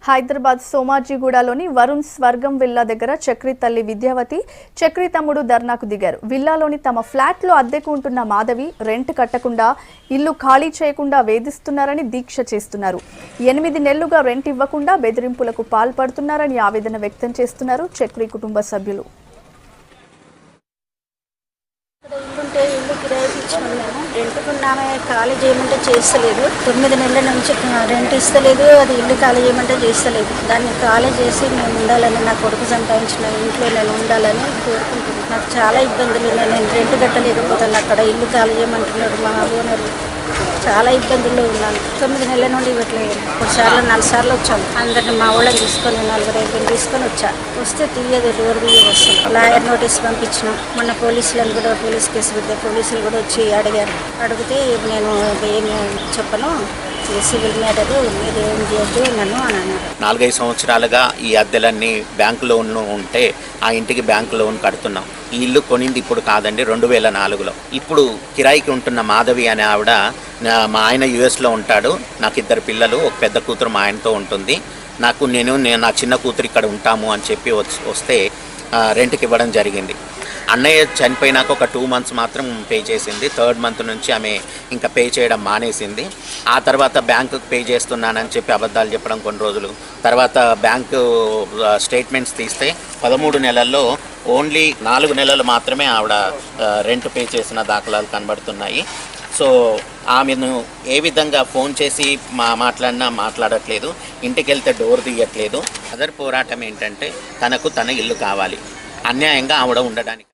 హైదరాబాద్ సోమాజిగూడలోని వరుణ్ స్వర్గం విల్లా దగ్గర చక్రి తల్లి విద్యావతి, చక్రి తమ్ముడు ధర్నాకు దిగారు. విల్లాలోని తమ ఫ్లాట్లో అద్దెకు ఉంటున్న మాధవి రెంట్ కట్టకుండా, ఇల్లు ఖాళీ చేయకుండా వేధిస్తున్నారని దీక్ష చేస్తున్నారు. 8 నెలలుగా రెంట్ ఇవ్వకుండా బెదిరింపులకు పాల్పడుతున్నారని ఆవేదన వ్యక్తం చేస్తున్నారు చక్రి కుటుంబ సభ్యులు. ఇల్లు కిరాయికి ఇచ్చుకున్నాము. రెంట్కున్నామే ఖాళీ చేయమంటే చేస్తలేదు. 9 నెలల నుంచి రెంట్ ఇస్తలేదు. అది ఇల్లు ఖాళీ చేయమంటే చేస్తలేదు. దాన్ని ఖాళీ చేసి మేము ఉండాలని, నా కొడుకు సంపాదించిన ఇంట్లో నేను ఉండాలని కోరుకుంటున్నాను. నాకు చాలా ఇబ్బందులు ఉన్నాయి. నేను రెంట్ కట్టలేకపోతాను. అక్కడ ఇల్లు ఖాళీ చేయమంటున్నాడు మా ఓనర్. చాలా ఇబ్బందుల్లో ఉన్నాను. 9 నెలల నుండి ఇవ్వట్లేదు. 4 సార్లు వచ్చాను. అందరిని మా వాళ్ళని తీసుకొని 4-5 తీసుకొని వచ్చా. వస్తే తీయదు, డోర్ తీయ వస్తాం. లాయర్ నోటీస్ పంపించినాం. మొన్న పోలీసులను కూడా పోలీస్ కేసు పెడితే పోలీసులు కూడా వచ్చి అడిగారు. అడిగితే నేను ఏమి చెప్పను, సివిల్ మ్యాటర్, మీరు ఏం చేయొద్దు నన్ను అని అన్నారు. 4-5 సంవత్సరాలుగా ఈ అద్దెలన్నీ బ్యాంకు లోన్లు ఉంటే ఆ ఇంటికి బ్యాంకు లోన్ కడుతున్నాం. ఈ ఇల్లు కొనింది ఇప్పుడు కాదండి, 2004లో. ఇప్పుడు కిరాయికి ఉంటున్న మాధవి అనే ఆవిడ, మా ఆయన యుఎస్లో ఉంటాడు, నాకు 2 పిల్లలు, ఒక పెద్ద కూతురు మా ఆయనతో ఉంటుంది. నేను నా చిన్న కూతురు ఇక్కడ ఉంటాము అని చెప్పి వస్తే రెంట్కి ఇవ్వడం జరిగింది. అన్నయ్య చనిపోయినాక ఒక 2 మంత్స్ మాత్రం పే చేసింది. 3rd మంత్ నుంచి ఆమె ఇంకా పే చేయడం మానేసింది. ఆ తర్వాత బ్యాంకుకి పే చేస్తున్నానని చెప్పి అబద్ధాలు చెప్పడం కొన్ని రోజులు. తర్వాత బ్యాంకు స్టేట్మెంట్స్ తీస్తే 13 నెలల్లో ఓన్లీ 4 నెలలు మాత్రమే ఆవిడ రెంట్ పే చేసిన దాఖలాలు కనబడుతున్నాయి. సో ఆమెను ఏ విధంగా ఫోన్ చేసి మాట్లాడినా మాట్లాడట్లేదు, ఇంటికి వెళ్తే డోర్ తీయట్లేదు. అదర్ పోరాటం ఏంటంటే తన ఇల్లు కావాలి, అన్యాయంగా ఆవిడ ఉండడానికి.